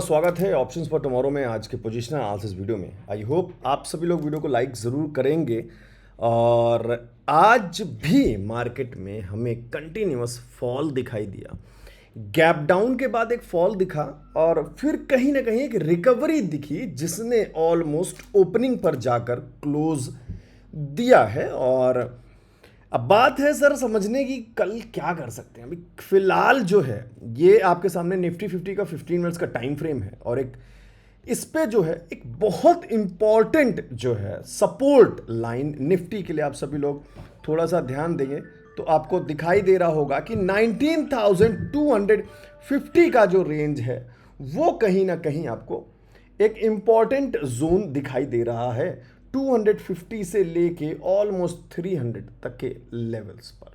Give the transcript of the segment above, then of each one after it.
स्वागत है options for tomorrow में आज के पोजिशनल एनालिसिस वीडियो में। आई होप आप सभी लोग वीडियो को लाइक ज़रूर करेंगे। और आज भी मार्केट में हमें कंटिन्यूअस फॉल दिखाई दिया। गैप डाउन के बाद एक फॉल दिखा और फिर कहीं ना कहीं एक रिकवरी दिखी जिसने ऑलमोस्ट ओपनिंग पर जाकर क्लोज दिया है। और अब बात है सर समझने की कल क्या कर सकते हैं। अभी फिलहाल जो है ये आपके सामने निफ्टी 50 का 15 मिनट्स का टाइम फ्रेम है और एक इस पे जो है एक बहुत इंपॉर्टेंट जो है सपोर्ट लाइन निफ्टी के लिए आप सभी लोग थोड़ा सा ध्यान देंगे तो आपको दिखाई दे रहा होगा कि 19,250 का जो रेंज है वो कहीं ना कहीं आपको एक इंपॉर्टेंट जोन दिखाई दे रहा है 250 से लेके ऑलमोस्ट 300 तक के लेवल्स पर।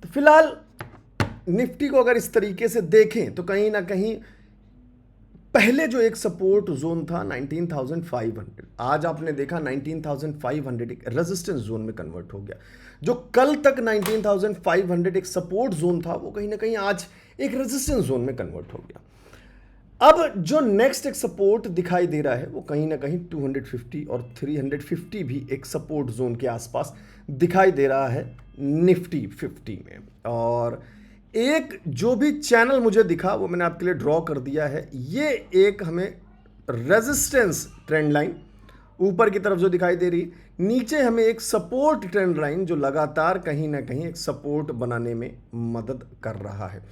तो फिलहाल निफ्टी को अगर इस तरीके से देखें तो कहीं ना कहीं पहले जो एक सपोर्ट जोन था 19,500, आज आपने देखा 19,500 एक रेजिस्टेंस जोन में कन्वर्ट हो गया। जो कल तक 19,500 एक सपोर्ट जोन था वो कहीं ना कहीं आज एक रेजिस्टेंस जोन में कन्वर्ट हो गया। अब जो नेक्स्ट एक सपोर्ट दिखाई दे रहा है वो कहीं ना कहीं 250 और 350 भी एक सपोर्ट जोन के आसपास दिखाई दे रहा है निफ्टी 50 में। और एक जो भी चैनल मुझे दिखा वो मैंने आपके लिए ड्रॉ कर दिया है। ये एक हमें रेजिस्टेंस ट्रेंड लाइन ऊपर की तरफ जो दिखाई दे रही, नीचे हमें एक सपोर्ट ट्रेंड लाइन जो लगातार कहीं ना कहीं एक सपोर्ट बनाने में मदद कर रहा है।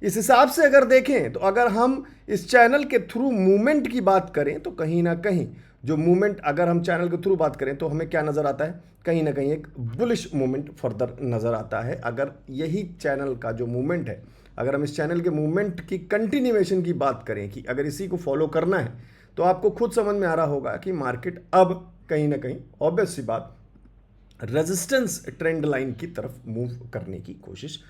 इस हिसाब से अगर देखें तो अगर हम इस चैनल के थ्रू मूवमेंट की बात करें तो कहीं ना कहीं जो मूवमेंट अगर हम चैनल के थ्रू बात करें तो हमें क्या नज़र आता है, कहीं ना कहीं एक बुलिश मूवमेंट फर्दर नज़र आता है। अगर यही चैनल का जो मूवमेंट है, अगर हम इस चैनल के मूवमेंट की कंटिन्यूएशन की बात करें कि अगर इसी को फॉलो करना है तो आपको खुद समझ में आ रहा होगा कि मार्केट अब कहीं ना कहीं ऑब्वियस सी बात रेजिस्टेंस ट्रेंड लाइन की तरफ मूव करने की कोशिश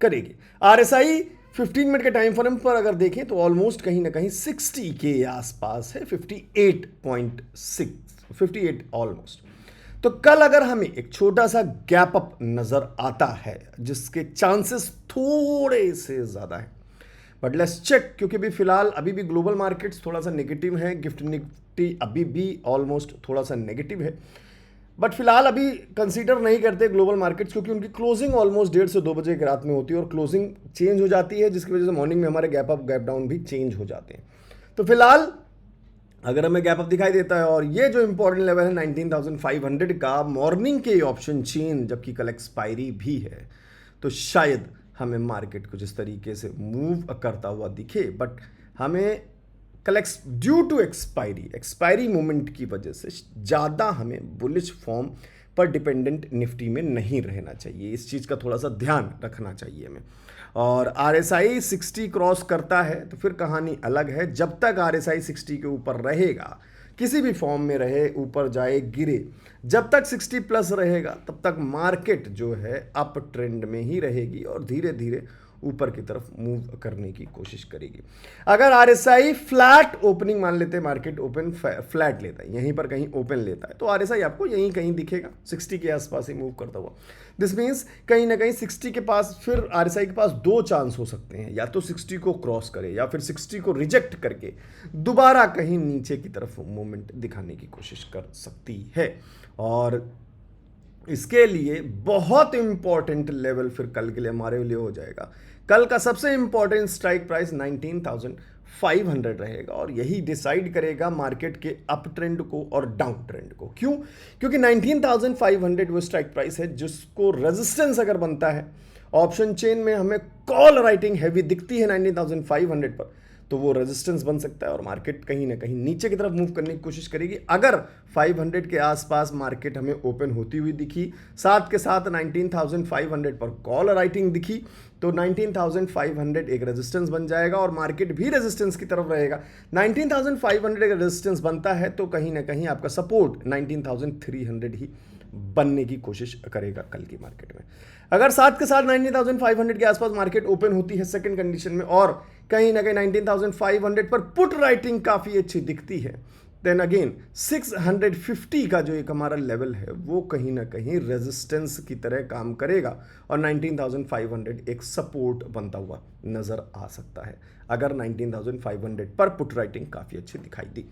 करेगी। आरएसआई 15 मिनट के टाइम फ्रेम पर अगर देखें तो ऑलमोस्ट कहीं ना कहीं 60 के आसपास है, 58.6 58 ऑलमोस्ट। तो कल अगर हमें एक छोटा सा गैप अप नजर आता है जिसके चांसेस थोड़े से ज्यादा है, बट लेट्स चेक, क्योंकि भी फिलहाल अभी भी ग्लोबल मार्केट्स थोड़ा सा नेगेटिव है, गिफ्ट निफ्टी अभी भी ऑलमोस्ट थोड़ा सा नेगेटिव है। बट फिलहाल अभी कंसीडर नहीं करते ग्लोबल मार्केट्स क्योंकि उनकी क्लोजिंग ऑलमोस्ट 1:30 से 2 बजे की रात में होती है और क्लोजिंग चेंज हो जाती है जिसकी वजह से मॉर्निंग में हमारे गैप अप गैप डाउन भी चेंज हो जाते हैं। तो फिलहाल अगर हमें गैप अप दिखाई देता है और ये जो इंपॉर्टेंट लेवल है 19,500 का मॉर्निंग के ऑप्शन चेन जबकि कल एक्सपायरी भी है तो शायद हमें मार्केट कुछ इस तरीके से मूव करता हुआ दिखे। बट हमें ड्यू टू एक्सपायरी मूवमेंट की वजह से ज़्यादा हमें बुलिश फॉर्म पर डिपेंडेंट निफ्टी में नहीं रहना चाहिए। इस चीज़ का थोड़ा सा ध्यान रखना चाहिए हमें। और आरएसआई 60 क्रॉस करता है तो फिर कहानी अलग है। जब तक आरएसआई 60 के ऊपर रहेगा, किसी भी फॉर्म में रहे, ऊपर जाए गिरे, जब तक 60 प्लस रहेगा तब तक मार्केट जो है अप ट्रेंड में ही रहेगी और धीरे धीरे ऊपर की तरफ मूव करने की कोशिश करेगी। अगर आरएसआई फ्लैट ओपनिंग मान लेते हैं, मार्केट ओपन फ्लैट लेता है, यहीं पर कहीं ओपन लेता है तो आरएसआई आपको यहीं कहीं दिखेगा 60 के आसपास ही मूव करता हुआ। दिस मीन्स कहीं ना कहीं 60 के पास फिर आरएसआई के पास दो चांस हो सकते हैं, या तो 60 को क्रॉस करे या फिर 60 को रिजेक्ट करके दोबारा कहीं नीचे की तरफ मूवमेंट दिखाने की कोशिश कर सकती है। और इसके लिए बहुत इंपॉर्टेंट लेवल फिर कल के लिए हमारे लिए हो जाएगा, कल का सबसे इंपॉर्टेंट स्ट्राइक प्राइस 19,500 रहेगा और यही डिसाइड करेगा मार्केट के अप ट्रेंड को और डाउन ट्रेंड को। क्यों? क्योंकि 19,500 वो स्ट्राइक प्राइस है जिसको रेजिस्टेंस अगर बनता है, ऑप्शन चेन में हमें कॉल राइटिंग हैवी दिखती है 19,500 पर, तो वो रेजिस्टेंस बन सकता है और मार्केट कहीं ना कहीं नीचे की तरफ मूव करने की कोशिश करेगी। अगर 500 के आसपास मार्केट हमें ओपन होती हुई दिखी, साथ के साथ 19,500 पर कॉल राइटिंग दिखी, तो 19,500 एक रेजिस्टेंस बन जाएगा और मार्केट भी रेजिस्टेंस की तरफ रहेगा। 19,500 एक रेजिस्टेंस बनता है तो कहीं ना कहीं आपका सपोर्ट 19,300 ही बनने की कोशिश करेगा कल की मार्केट में। अगर साथ के साथ 19,500 के आसपास मार्केट ओपन होती है सेकंड कंडीशन में और कहीं ना कहीं 19,500 पर पुट राइटिंग काफ़ी अच्छी दिखती है देन अगेन 650 का जो एक हमारा लेवल है वो कहीं ना कहीं रेजिस्टेंस की तरह काम करेगा और 19,500 एक सपोर्ट बनता हुआ नज़र आ सकता है अगर 19,500 पर पुट राइटिंग काफ़ी अच्छी दिखाई दी।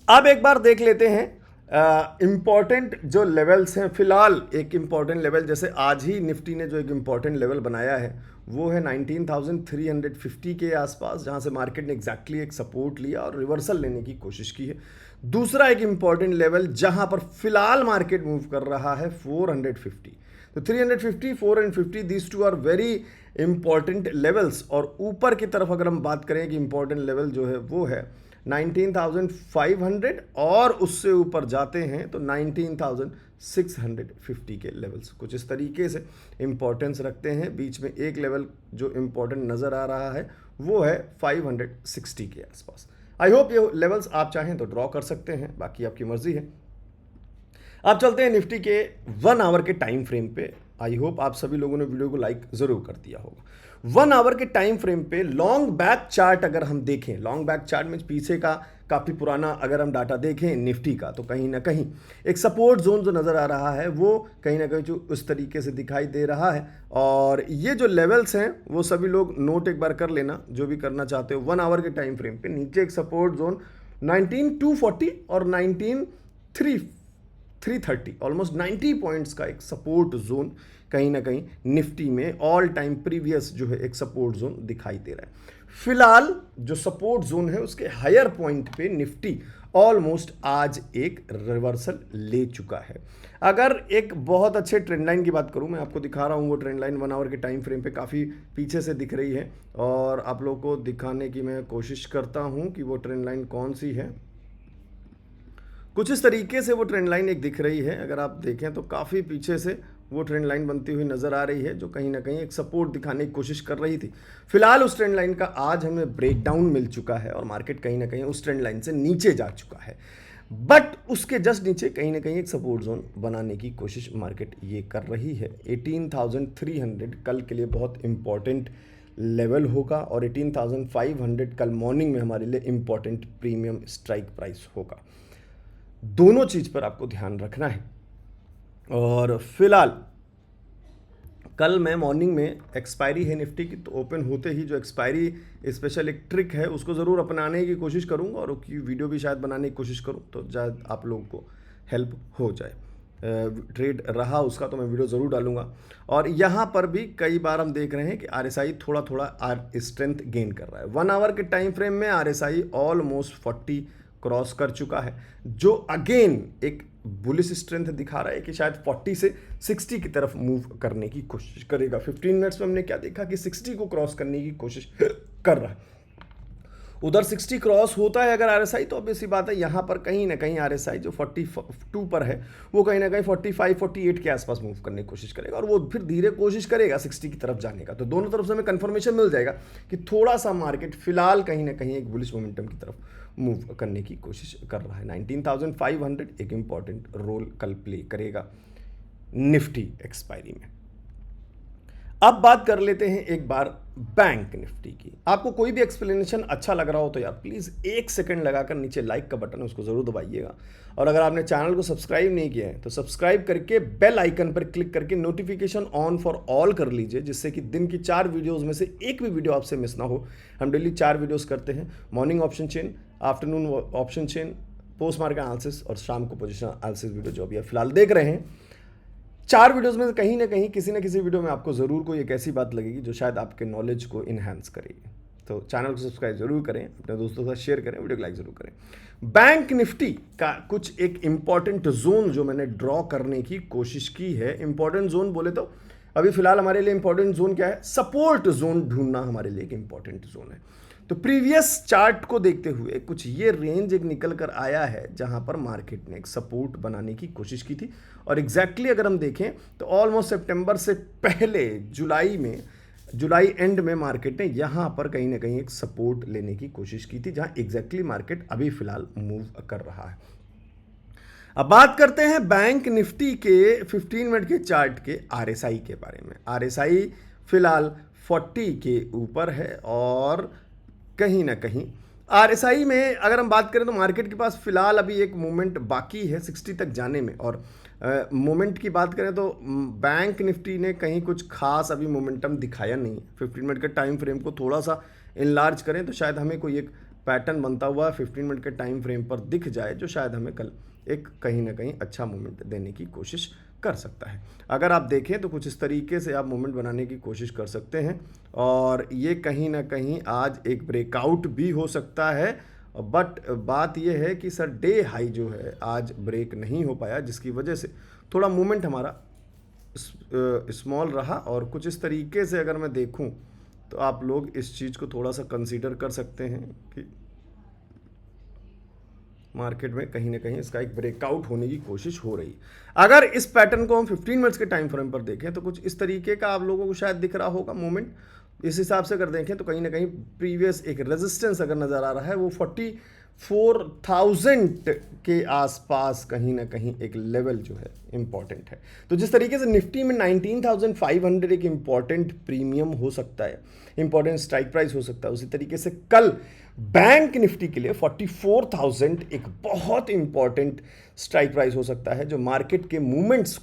अब एक बार देख लेते हैं इम्पॉर्टेंट जो लेवल्स हैं। फिलहाल एक इम्पॉर्टेंट लेवल जैसे आज ही निफ्टी ने जो एक इम्पॉर्टेंट लेवल बनाया है वो है 19,350 के आसपास, जहां से मार्केट ने एग्जैक्टली एक सपोर्ट लिया और रिवर्सल लेने की कोशिश की है। दूसरा एक इम्पॉर्टेंट लेवल जहां पर फिलहाल मार्केट मूव कर रहा है 450, तो 350 450 these two are very important levels. और ऊपर की तरफ अगर हम बात करें कि इंपॉर्टेंट लेवल जो है वो है 19,500 और उससे ऊपर जाते हैं तो 19,650 के लेवल्स कुछ इस तरीके से इंपॉर्टेंस रखते हैं। बीच में एक लेवल जो इंपॉर्टेंट नज़र आ रहा है वो है 560 के आसपास। आई होप ये लेवल्स आप चाहें तो ड्रॉ कर सकते हैं, बाकी आपकी मर्जी है। अब चलते हैं निफ्टी के 1 आवर के टाइम फ्रेम पे। आई होप आप सभी लोगों ने वीडियो को लाइक जरूर कर दिया होगा। 1 आवर के टाइम फ्रेम पे लॉन्ग बैक चार्ट अगर हम देखें, लॉन्ग बैक चार्ट में पीछे का काफ़ी पुराना अगर हम डाटा देखें निफ्टी का, तो कहीं ना कहीं एक सपोर्ट जोन जो नज़र आ रहा है वो कहीं ना कहीं जो उस तरीके से दिखाई दे रहा है। और ये जो लेवल्स हैं वो सभी लोग नोट एक बार कर लेना जो भी करना चाहते हो। 1 आवर के टाइम फ्रेम पे नीचे एक सपोर्ट जोन 19,240 और 19,330 ऑलमोस्ट 90 पॉइंट्स का एक सपोर्ट जोन कहीं ना कहीं निफ्टी में ऑल टाइम प्रीवियस जो है एक सपोर्ट जोन दिखाई दे रहा है। फिलहाल जो सपोर्ट जोन है उसके हायर पॉइंट पे निफ्टी ऑलमोस्ट आज एक रिवर्सल ले चुका है। अगर एक बहुत अच्छे ट्रेंड लाइन की बात करूं, मैं आपको दिखा रहा हूं वो ट्रेंड लाइन 1 आवर के टाइम फ्रेम पे काफ़ी पीछे से दिख रही है और आप लोगों को दिखाने की मैं कोशिश करता हूं कि वो ट्रेंड लाइन कौन सी है। कुछ इस तरीके से वो ट्रेंड लाइन एक दिख रही है। अगर आप देखें तो काफ़ी पीछे से वो ट्रेंड लाइन बनती हुई नज़र आ रही है जो कहीं ना कहीं एक सपोर्ट दिखाने की कोशिश कर रही थी। फिलहाल उस ट्रेंड लाइन का आज हमें ब्रेकडाउन मिल चुका है और मार्केट कहीं ना कहीं उस ट्रेंड लाइन से नीचे जा चुका है, बट उसके जस्ट नीचे कहीं ना कहीं एक सपोर्ट जोन बनाने की कोशिश मार्केट ये कर रही है। 18,300 कल के लिए बहुत इंपॉर्टेंट लेवल होगा और 18,500 कल मॉर्निंग में हमारे लिए इंपॉर्टेंट प्रीमियम स्ट्राइक प्राइस होगा। दोनों चीज़ पर आपको ध्यान रखना है। और फिलहाल कल मैं मॉर्निंग में एक्सपायरी है निफ्टी की, तो ओपन होते ही जो एक्सपायरी स्पेशल एक ट्रिक है उसको ज़रूर अपनाने की कोशिश करूंगा और उसकी वीडियो भी शायद बनाने की कोशिश करूं तो शायद आप लोगों को हेल्प हो जाए। ट्रेड रहा उसका तो मैं वीडियो ज़रूर डालूंगा। और यहाँ पर भी कई बार हम देख रहे हैं कि RSI थोड़ा थोड़ा स्ट्रेंथ गेन कर रहा है। 1 आवर के टाइम फ्रेम में RSI ऑलमोस्ट 40 क्रॉस कर चुका है जो अगेन एक बुलिश स्ट्रेंथ दिखा रहा है कि शायद 40 से 60 की तरफ मूव करने की कोशिश करेगा। 15 मिनट्स में हमने क्या देखा कि 60 को क्रॉस करने की कोशिश कर रहा है। उधर 60 क्रॉस होता है अगर RSI तो ऑब्वियसली बात है यहाँ पर कहीं ना कहीं RSI जो 42 पर है वो कहीं ना कहीं 45 48 के आसपास मूव करने की कोशिश करेगा और वो फिर धीरे कोशिश करेगा 60 की तरफ जाने का। तो दोनों तरफ से हमें कंफर्मेशन मिल जाएगा कि थोड़ा सा मार्केट फिलहाल कहीं ना कहीं एक बुलिश मोमेंटम की तरफ मूव करने की कोशिश कर रहा है। 19,500 एक इंपॉर्टेंट रोल कल प्ले करेगा निफ्टी एक्सपायरी में। अब बात कर लेते हैं एक बार बैंक निफ्टी की। आपको कोई भी एक्सप्लेनेशन अच्छा लग रहा हो तो यार प्लीज़ 1 सेकंड लगाकर नीचे लाइक का बटन है उसको ज़रूर दबाइएगा और अगर आपने चैनल को सब्सक्राइब नहीं किया है तो सब्सक्राइब करके बेल आइकन पर क्लिक करके नोटिफिकेशन ऑन फॉर ऑल कर लीजिए, जिससे कि दिन की 4 वीडियोज़ में से एक भी वीडियो आपसे मिस ना हो। हम डेली 4 वीडियोज़ करते हैं, morning option chain, afternoon option chain, post market analysis और शाम को पोजीशन एनालिसिस वीडियो जो अभी आप फिलहाल देख रहे हैं। 4 वीडियोस में कहीं ना कहीं किसी न किसी वीडियो में आपको ज़रूर कोई एक ऐसी बात लगेगी जो शायद आपके नॉलेज को इन्हांस करेगी। तो चैनल को सब्सक्राइब जरूर करें, अपने दोस्तों के साथ शेयर करें, वीडियो को लाइक जरूर करें। बैंक निफ्टी का कुछ एक इंपॉर्टेंट जोन जो मैंने ड्रॉ करने की कोशिश की है। इंपॉर्टेंट जोन बोले तो अभी फिलहाल हमारे लिए इंपॉर्टेंट जोन क्या है, सपोर्ट जोन ढूंढना हमारे लिए एक इंपॉर्टेंट जोन है। तो प्रीवियस चार्ट को देखते हुए कुछ ये रेंज एक निकल कर आया है जहां पर मार्केट ने एक सपोर्ट बनाने की कोशिश की थी और एग्जैक्टली अगर हम देखें तो ऑलमोस्ट सितंबर से पहले जुलाई एंड में मार्केट ने यहां पर कहीं ना कहीं एक सपोर्ट लेने की कोशिश की थी, जहां एग्जैक्टली मार्केट अभी फिलहाल मूव कर रहा है। अब बात करते हैं बैंक निफ्टी के 15 मिनट के चार्ट के RSI के बारे में। RSI फिलहाल 40 के ऊपर है और कहीं ना कहीं आरएसआई में अगर हम बात करें तो मार्केट के पास फिलहाल अभी एक मोमेंट बाकी है 60 तक जाने में, और मोमेंट की बात करें तो बैंक निफ्टी ने कहीं कुछ खास अभी मोमेंटम दिखाया नहीं है। 15 मिनट के टाइम फ्रेम को थोड़ा सा इनलार्ज करें तो शायद हमें कोई एक पैटर्न बनता हुआ 15 मिनट के टाइम फ्रेम पर दिख जाए, जो शायद हमें कल एक कहीं ना कहीं अच्छा मोमेंट देने की कोशिश कर सकता है। अगर आप देखें तो कुछ इस तरीके से आप मोमेंट बनाने की कोशिश कर सकते हैं, और ये कहीं ना कहीं आज एक ब्रेकआउट भी हो सकता है। बट बात यह है कि सर डे हाई जो है आज ब्रेक नहीं हो पाया, जिसकी वजह से थोड़ा मोमेंट हमारा स्मॉल रहा। और कुछ इस तरीके से अगर मैं देखूं तो आप लोग इस चीज़ को थोड़ा सा कंसीडर कर सकते हैं कि मार्केट में कहीं ना कहीं इसका एक ब्रेकआउट होने की कोशिश हो रही। अगर इस पैटर्न को हम 15 मिनट्स के टाइम फ्रेम पर देखें तो कुछ इस तरीके का आप लोगों को शायद दिख रहा होगा मूवमेंट। इस हिसाब से अगर देखें तो कहीं ना कहीं प्रीवियस एक रेजिस्टेंस अगर नज़र आ रहा है, वो 44,000 के आसपास कहीं ना कहीं एक लेवल जो है इंपॉर्टेंट है। तो जिस तरीके से निफ्टी में 19,500 एक इंपॉर्टेंट प्रीमियम हो सकता है, इंपॉर्टेंट स्ट्राइक प्राइस हो सकता है, उसी तरीके से कल बैंक निफ्टी के लिए 44,000 एक बहुत इंपॉर्टेंट स्ट्राइक प्राइस हो सकता है, जो मार्केट के मूवमेंट्स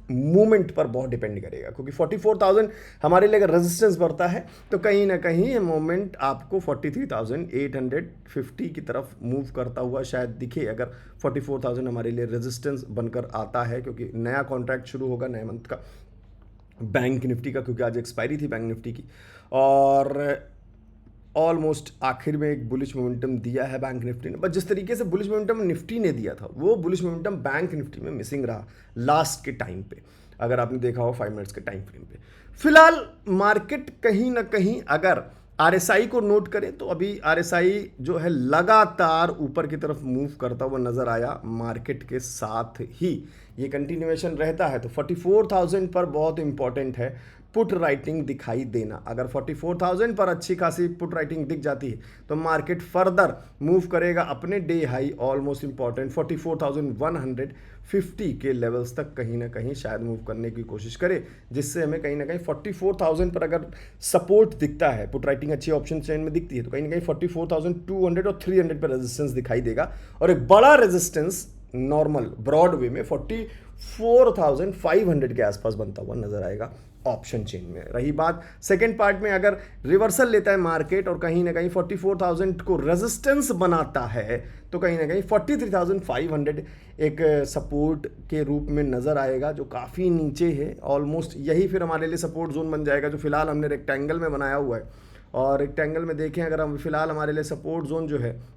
मूवमेंट पर बहुत डिपेंड करेगा। क्योंकि 44,000 हमारे लिए अगर रेजिस्टेंस बढ़ता है तो कहीं ना कहीं ये मूवमेंट आपको 43,850 की तरफ मूव करता हुआ शायद दिखे, अगर 44,000 हमारे लिए रेजिस्टेंस बनकर आता है। क्योंकि नया कॉन्ट्रैक्ट शुरू होगा नए मंथ का बैंक निफ्टी का, क्योंकि आज एक्सपायरी थी बैंक निफ्टी की, और ऑलमोस्ट आखिर में एक बुलिश मोमेंटम दिया है बैंक निफ्टी ने। बट जिस तरीके से बुलिश मोमेंटम निफ्टी ने दिया था, वो बुलिश मोमेंटम बैंक निफ्टी में मिसिंग रहा लास्ट के टाइम पे, अगर आपने देखा हो 5 मिनट्स के टाइम फ्रेम पे। फिलहाल मार्केट कहीं ना कहीं अगर आरएसआई को नोट करें तो अभी आरएसआई जो है लगातार ऊपर की तरफ मूव करता हुआ नजर आया मार्केट के साथ ही। ये कंटिन्यूएशन रहता है तो 44,000 पर बहुत इंपॉर्टेंट है पुट राइटिंग दिखाई देना। अगर 44,000 पर अच्छी खासी पुट राइटिंग दिख जाती है तो मार्केट फर्दर मूव करेगा अपने डे हाई ऑलमोस्ट इंपॉर्टेंट 44,150 के लेवल्स तक कहीं ना कहीं शायद मूव करने की कोशिश करे, जिससे हमें कहीं ना कहीं 44,000 पर अगर सपोर्ट दिखता है, पुट राइटिंग अच्छी ऑप्शन चेन में दिखती है, तो कहीं ना कहीं 44,200 और 300 पर रेजिस्टेंस दिखाई देगा, और एक बड़ा रेजिस्टेंस नॉर्मल ब्रॉड वे में 44,500 के आसपास बनता हुआ नजर आएगा ऑप्शन चेन में। रही बात सेकेंड पार्ट में, अगर रिवर्सल लेता है मार्केट और कहीं ना कहीं 44,000 को रेजिस्टेंस बनाता है तो कहीं ना कहीं 43,500 एक सपोर्ट के रूप में नजर आएगा, जो काफ़ी नीचे है ऑलमोस्ट। यही फिर हमारे लिए सपोर्ट जोन बन जाएगा, जो फिलहाल हमने रेक्टेंगल में बनाया हुआ है। और रेक्टेंगल में देखें अगर हम, फिलहाल हमारे लिए सपोर्ट जोन जो है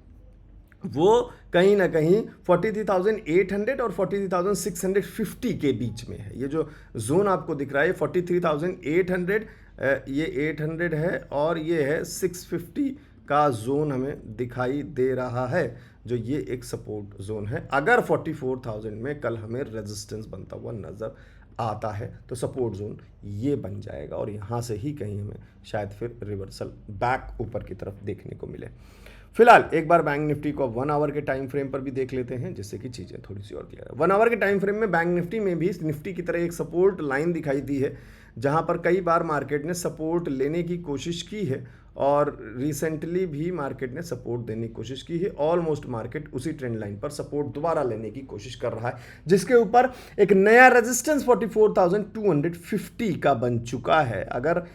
वो कहीं ना कहीं 43,800 और 43,650 के बीच में है। ये जो जोन आपको दिख रहा है 43,800, ये 800 है, और ये है 650 का जोन हमें दिखाई दे रहा है, जो ये एक सपोर्ट जोन है। अगर 44,000 में कल हमें रेजिस्टेंस बनता हुआ नज़र आता है तो सपोर्ट जोन ये बन जाएगा, और यहाँ से ही कहीं हमें शायद फिर रिवर्सल बैक ऊपर की तरफ देखने को मिले। फिलहाल एक बार बैंक निफ्टी को 1 आवर के टाइम फ्रेम पर भी देख लेते हैं, जिससे कि चीज़ें थोड़ी सी और क्लियर है। 1 आवर के टाइम फ्रेम में बैंक निफ्टी में भी निफ्टी की तरह एक सपोर्ट लाइन दिखाई दी है, जहां पर कई बार मार्केट ने सपोर्ट लेने की कोशिश की है, और रिसेंटली भी मार्केट ने सपोर्ट देने की कोशिश की है। ऑलमोस्ट मार्केट उसी ट्रेंड लाइन पर सपोर्ट दोबारा लेने की कोशिश कर रहा है, जिसके ऊपर एक नया रेजिस्टेंस 44,250 का बन चुका है। अगर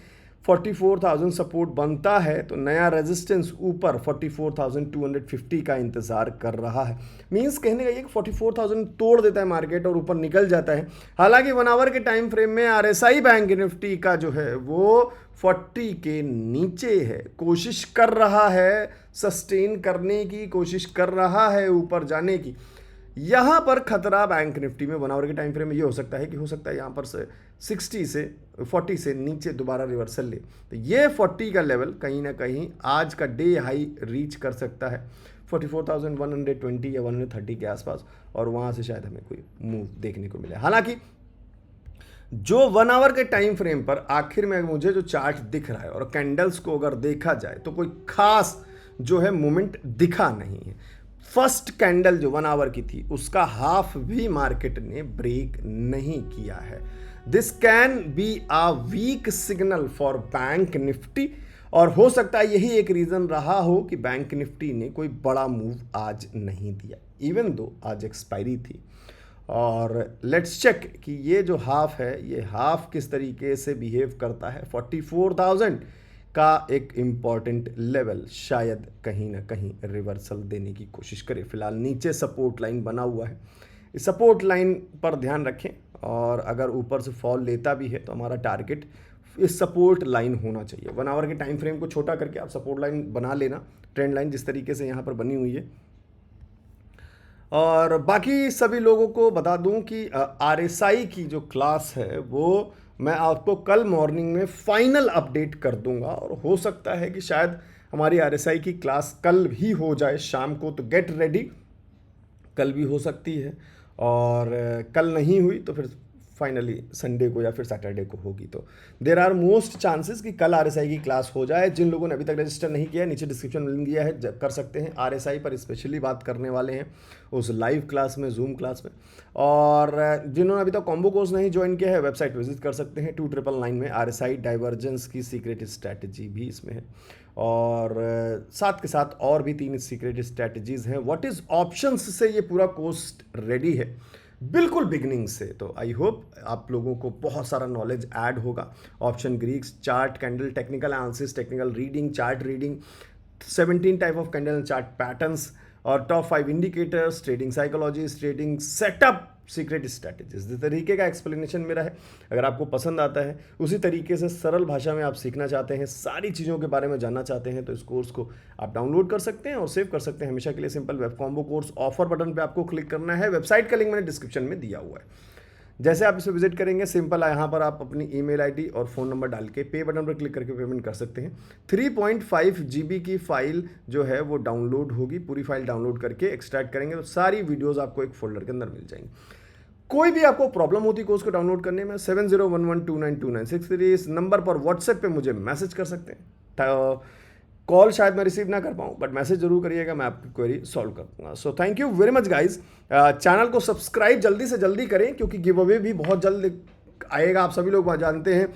44,000 सपोर्ट बनता है तो नया रेजिस्टेंस ऊपर 44,250 का इंतजार कर रहा है। मींस कहने का ये कि 44,000 तोड़ देता है मार्केट और ऊपर निकल जाता है। हालांकि 1 आवर के टाइम फ्रेम में आरएसआई बैंक निफ्टी का जो है वो 40 के नीचे है, कोशिश कर रहा है सस्टेन करने की, कोशिश कर रहा है ऊपर जाने की। यहाँ पर खतरा बैंक निफ्टी में 1 आवर के टाइम फ्रेम में ये हो सकता है कि यहाँ पर से 40 से नीचे दोबारा रिवर्सल ले, तो ये 40 का लेवल कहीं ना कहीं आज का डे हाई रीच कर सकता है 44,120 या 130 के आसपास, और वहाँ से शायद हमें कोई मूव देखने को मिले। हालांकि जो 1 आवर के टाइम फ्रेम पर आखिर में मुझे जो चार्ट दिख रहा है और कैंडल्स को अगर देखा जाए तो कोई खास जो है मूवमेंट दिखा नहीं है। फर्स्ट कैंडल जो 1 आवर की थी उसका हाफ भी मार्केट ने ब्रेक नहीं किया है। This can be a weak signal for bank Nifty, और हो सकता है यही एक रीज़न रहा हो कि बैंक निफ्टी ने कोई बड़ा मूव आज नहीं दिया, इवन दो आज एक्सपायरी थी। और लेट्स चेक कि ये जो हाफ है, ये हाफ किस तरीके से बिहेव करता है। 44,000 का एक इम्पॉर्टेंट लेवल शायद कहीं ना कहीं रिवर्सल देने की कोशिश करे। फिलहाल नीचे सपोर्ट लाइन बना हुआ है, इस सपोर्ट लाइन पर ध्यान रखें, और अगर ऊपर से फॉल लेता भी है तो हमारा टारगेट इस सपोर्ट लाइन होना चाहिए। 1 आवर के टाइम फ्रेम को छोटा करके आप सपोर्ट लाइन बना लेना, ट्रेंड लाइन जिस तरीके से यहाँ पर बनी हुई है। और बाकी सभी लोगों को बता दूं कि RSI की जो क्लास है वो मैं आपको कल मॉर्निंग में फाइनल अपडेट कर दूंगा, और हो सकता है कि शायद हमारी RSI की क्लास कल भी हो जाए शाम को, तो गेट रेडी, कल भी हो सकती है, और कल नहीं हुई तो फिर फाइनली संडे को या फिर सैटरडे को होगी। तो देर आर मोस्ट चांसेस कि कल RSI की क्लास हो जाए। जिन लोगों ने अभी तक रजिस्टर नहीं किया है, नीचे डिस्क्रिप्शन में लिंक दिया है, कर सकते हैं। RSI पर स्पेशली बात करने वाले हैं उस लाइव क्लास में, जूम क्लास में। और जिन्होंने अभी तक कॉम्बो कोर्स नहीं ज्वाइन किया है, वेबसाइट विजिट कर सकते हैं। 2999 में RSI डाइवर्जेंस की सीक्रेट स्ट्रैटेजी भी इसमें है, और साथ के साथ और भी 3 सीक्रेट स्ट्रैटेजीज हैं। व्हाट इज ऑप्शंस से ये पूरा कोर्स रेडी है बिल्कुल बिगनिंग से। तो आई होप आप लोगों को बहुत सारा नॉलेज ऐड होगा। Option Greeks, chart, candle, technical analysis, technical reading, chart reading, 17 type of candle chart patterns, और top 5 indicators, trading psychology, trading setup, secret strategies. इस तरीके का एक्सप्लेनेशन मेरा है। अगर आपको पसंद आता है, उसी तरीके से सरल भाषा में आप सीखना चाहते हैं, सारी चीज़ों के बारे में जानना चाहते हैं, तो इस कोर्स को आप डाउनलोड कर सकते हैं और सेव कर सकते हैं हमेशा के लिए। Simple web combo course offer button पे आपको क्लिक करना है। वेबसाइट का लिंक मैंने डिस्क्रिप्शन में दिया हुआ है। जैसे आप इसे विजिट करेंगे, सिंपल है, यहाँ पर आप अपनी ईमेल आईडी और फ़ोन नंबर डाल के पे बटन पर क्लिक करके पेमेंट कर सकते हैं। 3.5 GB की फाइल जो है वो डाउनलोड होगी। पूरी फाइल डाउनलोड करके एक्सट्रैक्ट करेंगे तो सारी वीडियोज़ आपको एक फोल्डर के अंदर मिल जाएंगी। कोई भी आपको प्रॉब्लम होती कोर्स को डाउनलोड करने में, 7011292963 इस नंबर पर व्हाट्सएप पे मुझे मैसेज कर सकते हैं। कॉल शायद मैं रिसीव ना कर पाऊँ, बट मैसेज जरूर करिएगा, मैं आपकी क्वेरी सॉल्व कर दूंगा। So thank you very much guys. Channel को सब्सक्राइब जल्दी से जल्दी करें, क्योंकि गिव अवे भी बहुत जल्द आएगा। आप सभी लोग जानते हैं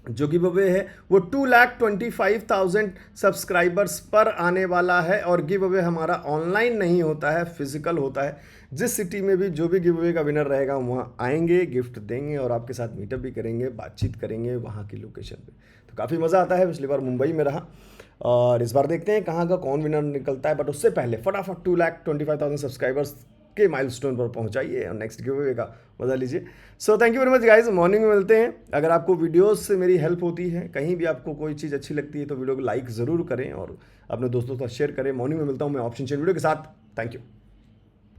जो गिव अवे है वो 2,25,000 सब्सक्राइबर्स पर आने वाला है। और गिव अवे हमारा ऑनलाइन नहीं होता है, फिजिकल होता है। जिस सिटी में भी जो भी गिव अवे का विनर रहेगा वहाँ आएंगे, गिफ्ट देंगे और आपके साथ मीटअप भी करेंगे, बातचीत करेंगे वहाँ की लोकेशन पे। तो काफ़ी मज़ा आता है। पिछली बार मुंबई में रहा, और इस बार देखते हैं कहाँ का कौन विनर निकलता है। बट उससे पहले फटाफट 2,25,000 सब्सक्राइबर्स के माइलस्टोन पर पहुंचाइए और नेक्स्ट गिव अवे का मजा लीजिए। So thank you very much guys. Morning में मिलते हैं। अगर आपको वीडियोस से मेरी हेल्प होती है, कहीं भी आपको कोई चीज़ अच्छी लगती है, तो वीडियो को लाइक ज़रूर करें और अपने दोस्तों के साथ शेयर करें। मॉर्निंग में मिलता हूँ मैं ऑप्शन चेन वीडियो के साथ। Thank you.